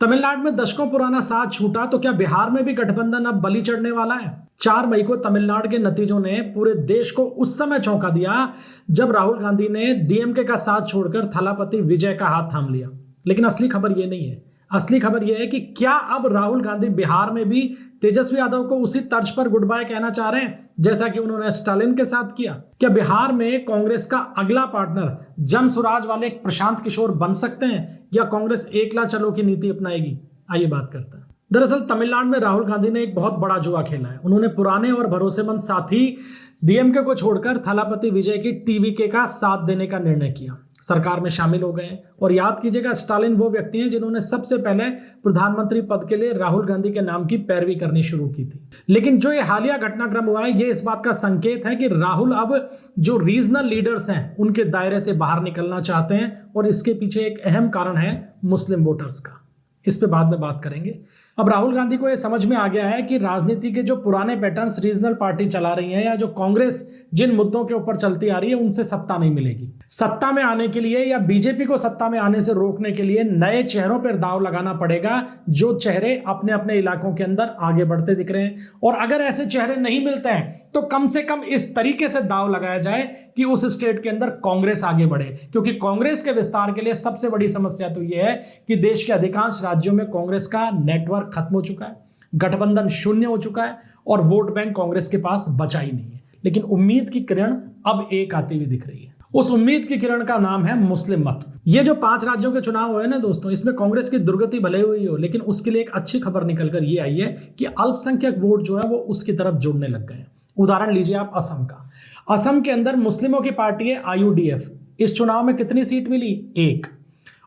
तमिलनाडु में दशकों पुराना साथ छूटा तो क्या बिहार में भी गठबंधन अब बलि चढ़ने वाला है? 4 मई को तमिलनाडु के नतीजों ने पूरे देश को उस समय चौंका दिया जब राहुल गांधी ने डीएमके का साथ छोड़कर थलापति विजय का हाथ थाम लिया। लेकिन असली खबर यह नहीं है। असली खबर यह है कि क्या अब राहुल गांधी बिहार में भी तेजस्वी यादव को उसी तर्ज पर गुड बाय कहना चाह रहे हैं जैसा कि उन्होंने स्टालिन के साथ किया? क्या बिहार में कांग्रेस का अगला पार्टनर जन स्वराज वाले प्रशांत किशोर बन सकते हैं या कांग्रेस एकला चलो की नीति अपनाएगी? आइए बात करते हैं। दरअसल तमिलनाडु में राहुल गांधी ने एक बहुत बड़ा जुआ खेला है। उन्होंने पुराने और भरोसेमंद साथी डीएमके को छोड़कर थलापति विजय की टीवीके का साथ देने का निर्णय किया, सरकार में शामिल हो गए। और याद कीजिएगा, स्टालिन वो व्यक्ति हैं जिन्होंने सबसे पहले प्रधानमंत्री पद के लिए राहुल गांधी के नाम की पैरवी करनी शुरू की थी। लेकिन जो ये हालिया घटनाक्रम हुआ है, ये इस बात का संकेत है कि राहुल अब जो रीजनल लीडर्स हैं उनके दायरे से बाहर निकलना चाहते हैं और इसके पीछे एक अहम कारण है मुस्लिम वोटर्स का। इस पे बाद में बात करेंगे। अब राहुल गांधी को यह समझ में आ गया है कि राजनीति के जो पुराने पैटर्न्स रीजनल पार्टी चला रही है या जो कांग्रेस जिन मुद्दों के ऊपर चलती आ रही है उनसे सत्ता नहीं मिलेगी। सत्ता में आने के लिए या बीजेपी को सत्ता में आने से रोकने के लिए नए चेहरों पर दांव लगाना पड़ेगा, जो चेहरे अपने अपने इलाकों के अंदर आगे बढ़ते दिख रहे हैं। और अगर ऐसे चेहरे नहीं मिलते हैं तो कम से कम इस तरीके से दांव लगाया जाए कि उस स्टेट के अंदर कांग्रेस आगे बढ़े, क्योंकि कांग्रेस के विस्तार के लिए सबसे बड़ी समस्या तो यह है कि देश के अधिकांश राज्यों में कांग्रेस का नेटवर्क खत्म हो चुका है, गठबंधन शून्य हो चुका है और वोट बैंक कांग्रेस के पास बचा ही नहीं है। लेकिन उम्मीद की किरण अब एक आती हुई दिख रही है। उस उम्मीद की किरण का नाम है मुस्लिम मत। ये जो 5 राज्यों के चुनाव हुए ना दोस्तों, इसमें कांग्रेस की दुर्गति भले हुई हो, लेकिन उसके लिए एक अच्छी खबर निकलकर ये आई है कि अल्पसंख्यक वोट जो है वो उसकी तरफ जुड़ने लग गए हैं। उदाहरण लीजिए आप असम का। असम के अंदर मुस्लिमों की पार्टी है आईयूडीएफ। इस चुनाव में कितनी सीट मिली? 1।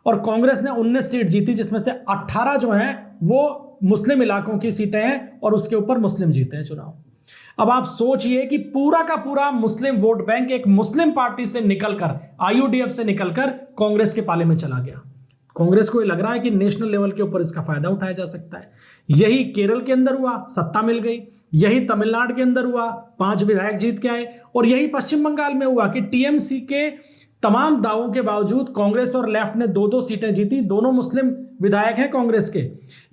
और कांग्रेस ने 19 सीट जीती, जिसमें से 18 जो हैं वो मुस्लिम इलाकों की सीटें हैं और उसके ऊपर मुस्लिम जीते हैं चुनाव। अब आप सोचिए कि पूरा का पूरा मुस्लिम वोट बैंक एक मुस्लिम पार्टी से निकलकर, आईयूडीएफ से निकलकर कांग्रेस के पाले में चला गया। कांग्रेस को ये लग रहा है कि नेशनल लेवल के ऊपर इसका फायदा उठाया जा सकता है। यही केरल के अंदर हुआ, सत्ता मिल गई। यही तमिलनाडु के अंदर हुआ, 5 विधायक जीत के आए। और यही पश्चिम बंगाल में हुआ कि टीएमसी के तमाम दावों के बावजूद कांग्रेस और लेफ्ट ने 2-2 सीटें जीती। दोनों मुस्लिम विधायक हैं कांग्रेस के।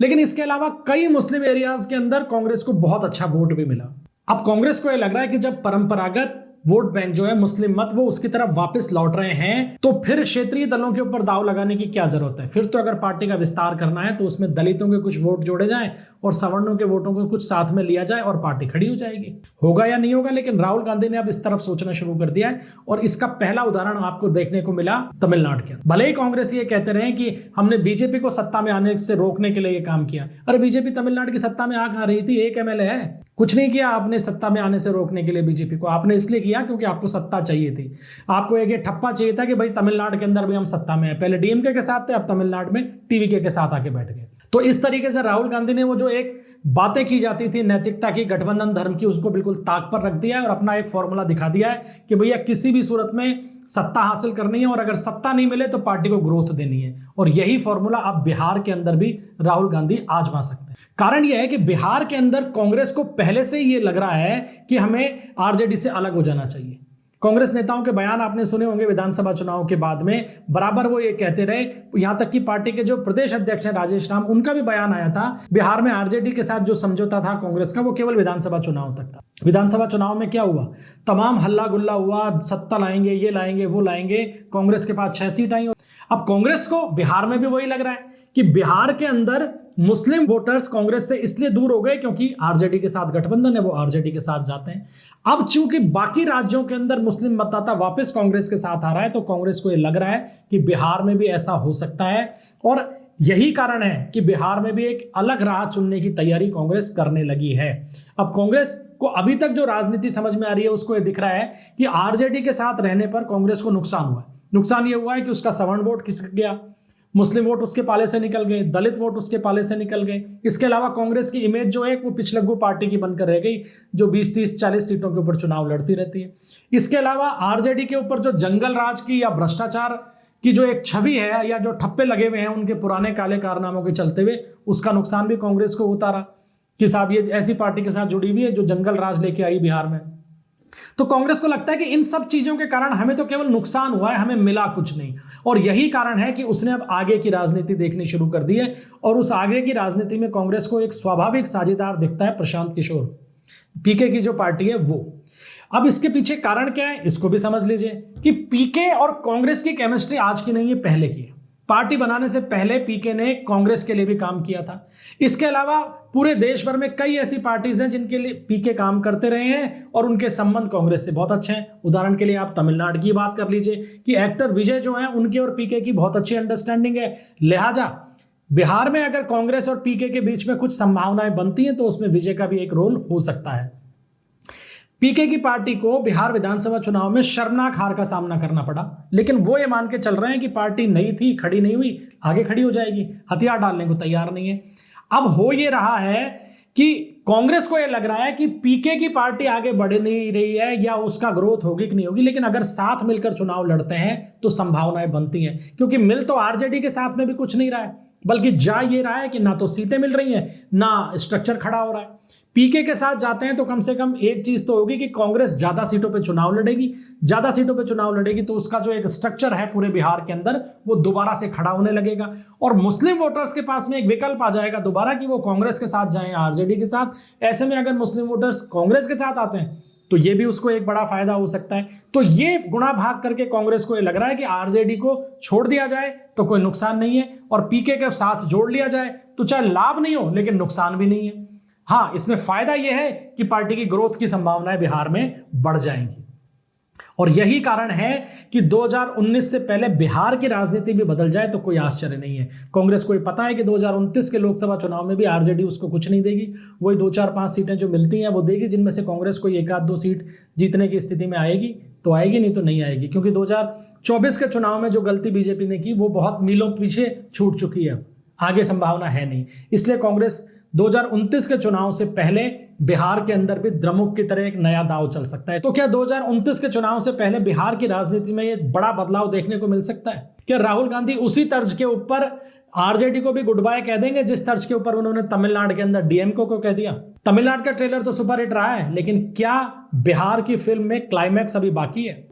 लेकिन इसके अलावा कई मुस्लिम एरियाज के अंदर कांग्रेस को बहुत अच्छा वोट भी मिला। अब कांग्रेस को यह लग रहा है कि जब परंपरागत वोट बैंक जो है मुस्लिम मत वो उसकी तरफ वापस लौट रहे हैं, तो फिर क्षेत्रीय दलों के ऊपर दाव लगाने की क्या जरूरत है? फिर तो अगर पार्टी का विस्तार करना है तो उसमें दलितों के कुछ वोट जोड़े जाएं और सवर्णों के वोटों को कुछ साथ में लिया जाए और पार्टी खड़ी हो जाएगी। होगा या नहीं होगा, लेकिन राहुल गांधी ने अब इस तरफ सोचना शुरू कर दिया है और इसका पहला उदाहरण आपको देखने को मिला तमिलनाडु के। भले ही कांग्रेस ये कहते रहे कि हमने बीजेपी को सत्ता में आने से रोकने के लिए ये काम किया। अरे बीजेपी तमिलनाडु की सत्ता में आ कहां रही थी? 1 एमएलए है। कुछ नहीं किया आपने सत्ता में आने से रोकने के लिए बीजेपी को। आपने इसलिए किया क्योंकि आपको सत्ता चाहिए थी। आपको एक ये ठप्पा चाहिए था कि भाई तमिलनाडु के अंदर भी हम सत्ता में हैं। पहले डीएमके के साथ थे, अब तमिलनाडु में टीवीके के साथ आके बैठ गए। तो इस तरीके से राहुल गांधी ने वो जो एक बातें की जाती थी नैतिकता की, गठबंधन धर्म की, उसको बिल्कुल ताक पर रख दिया है और अपना एक फॉर्मूला दिखा दिया है कि भैया किसी भी सूरत में सत्ता हासिल करनी है और अगर सत्ता नहीं मिले तो पार्टी को ग्रोथ देनी है। और यही फॉर्मूला अब बिहार के अंदर भी राहुल गांधी आजमा सकते हैं। कारण यह है कि बिहार के अंदर कांग्रेस को पहले से ये लग रहा है कि हमें आरजेडी से अलग हो जाना चाहिए। कांग्रेस नेताओं के बयान आपने सुने होंगे विधानसभा चुनाव के बाद में, बराबर वो ये कहते रहे। यहां तक कि पार्टी के जो प्रदेश अध्यक्ष हैं राजेश राम, उनका भी बयान आया था बिहार में आरजेडी के साथ जो समझौता था कांग्रेस का वो केवल विधानसभा चुनाव तक था। विधानसभा चुनाव में क्या हुआ? तमाम हल्ला गुल्ला हुआ, सत्ता लाएंगे, ये लाएंगे, वो लाएंगे। कांग्रेस के पास 6 सीट आई। अब कांग्रेस को बिहार में भी वही लग रहा है कि बिहार के अंदर मुस्लिम वोटर्स कांग्रेस से इसलिए दूर हो गए क्योंकि आरजेडी के साथ गठबंधन है, वो आरजेडी के साथ जाते हैं। अब चूंकि बाकी राज्यों के अंदर मुस्लिम मतदाता वापस कांग्रेस के साथ आ रहा है, तो कांग्रेस को ये लग रहा है कि बिहार में भी ऐसा हो सकता है। और यही कारण है कि बिहार में भी एक अलग राह चुनने की तैयारी कांग्रेस करने लगी है। अब कांग्रेस को अभी तक जो राजनीति समझ में आ रही है उसको ये दिख रहा है कि आरजेडी के साथ रहने पर कांग्रेस को नुकसान हुआ है। नुकसान ये हुआ है कि उसका सवर्ण वोट खिसक गया, मुस्लिम वोट उसके पाले से निकल गए, दलित वोट उसके पाले से निकल गए। इसके अलावा कांग्रेस की इमेज जो है वो पिछलग्गू पार्टी की बनकर रह गई, जो 20, 30, 40 सीटों के ऊपर चुनाव लड़ती रहती है। इसके अलावा आरजेडी के ऊपर जो जंगल राज की या भ्रष्टाचार की जो एक छवि है या जो ठप्पे लगे हुए हैं उनके पुराने काले कारनामों के चलते हुए, उसका नुकसान भी कांग्रेस को होता रहा कि साहब ये ऐसी पार्टी के साथ जुड़ी हुई है जो जंगल राज लेके आई बिहार में। तो कांग्रेस को लगता है कि इन सब चीजों के कारण हमें तो केवल नुकसान हुआ है, हमें मिला कुछ नहीं। और यही कारण है कि उसने अब आगे की राजनीति देखनी शुरू कर दी है, और उस आगे की राजनीति में कांग्रेस को एक स्वाभाविक साझेदार दिखता है प्रशांत किशोर, पीके की जो पार्टी है वो। अब इसके पीछे कारण क्या है, इसको भी समझ लीजिए कि पीके और कांग्रेस की केमिस्ट्री आज की नहीं है, पहले की है। पार्टी बनाने से पहले पीके ने कांग्रेस के लिए भी काम किया था। इसके अलावा पूरे देश भर में कई ऐसी पार्टीज हैं जिनके लिए पीके काम करते रहे हैं और उनके संबंध कांग्रेस से बहुत अच्छे हैं। उदाहरण के लिए आप तमिलनाडु की बात कर लीजिए कि एक्टर विजय जो हैं उनके और पीके की बहुत अच्छी अंडरस्टैंडिंग है। लिहाजा बिहार में अगर कांग्रेस और पीके के बीच में कुछ संभावनाएं बनती हैं तो उसमें विजय का भी एक रोल हो सकता है। पीके की पार्टी को बिहार विधानसभा चुनाव में शर्मनाक हार का सामना करना पड़ा, लेकिन वो ये मान के चल रहे हैं कि पार्टी नई थी, खड़ी नहीं हुई, आगे खड़ी हो जाएगी, हथियार डालने को तैयार नहीं है। अब हो ये रहा है कि कांग्रेस को ये लग रहा है कि पीके की पार्टी आगे बढ़ नहीं रही है या उसका ग्रोथ होगी कि नहीं होगी, लेकिन अगर साथ मिलकर चुनाव लड़ते हैं तो संभावनाएं बनती हैं, क्योंकि मिल तो आरजेडी के साथ में भी कुछ नहीं रहा है, बल्कि जा ये रहा है कि ना तो सीटें मिल रही हैं ना स्ट्रक्चर खड़ा हो रहा है। पीके के साथ जाते हैं तो कम से कम एक चीज तो होगी कि कांग्रेस ज्यादा सीटों पे चुनाव लड़ेगी, ज्यादा सीटों पे चुनाव लड़ेगी तो उसका जो एक स्ट्रक्चर है पूरे बिहार के अंदर वो दोबारा से खड़ा होने लगेगा, और मुस्लिम वोटर्स के पास में एक विकल्प आ जाएगा दोबारा कि वो कांग्रेस के साथ जाएं आरजेडी के साथ। ऐसे में अगर मुस्लिम वोटर्स कांग्रेस के साथ आते हैं तो ये भी उसको एक बड़ा फायदा हो सकता है। तो ये गुणा भाग करके कांग्रेस को ये लग रहा है कि आरजेडी को छोड़ दिया जाए तो कोई नुकसान नहीं है, और पीके के साथ जोड़ लिया जाए तो चाहे लाभ नहीं हो लेकिन नुकसान भी नहीं है। हाँ, इसमें फायदा यह है कि पार्टी की ग्रोथ की संभावनाएं बिहार में बढ़ जाएंगी, और यही कारण है कि 2019 से पहले बिहार की राजनीति भी बदल जाए तो कोई आश्चर्य नहीं है। कांग्रेस को पता है कि 2029 के लोकसभा चुनाव में भी आरजेडी उसको कुछ नहीं देगी, वही 2-4-5 सीटें जो मिलती हैं वो देगी, जिनमें से कांग्रेस को 1-2 सीट जीतने की स्थिति में आएगी तो आएगी, नहीं तो नहीं आएगी, क्योंकि 2024 के चुनाव में जो गलती बीजेपी ने की वो बहुत मीलों पीछे छूट चुकी है, आगे संभावना है नहीं। इसलिए कांग्रेस 2029 के चुनाव से पहले बिहार के अंदर भी द्रमुक की तरह एक नया दांव चल सकता है। तो क्या 2029 के चुनाव से पहले बिहार की राजनीति में ये बड़ा बदलाव देखने को मिल सकता है? क्या राहुल गांधी उसी तर्ज के ऊपर आरजेडी को भी गुड बाय कह देंगे जिस तर्ज के ऊपर उन्होंने तमिलनाडु के अंदर डीएमके को कह दिया? तमिलनाडु का ट्रेलर तो सुपर हिट रहा है, लेकिन क्या बिहार की फिल्म में क्लाइमैक्स अभी बाकी है?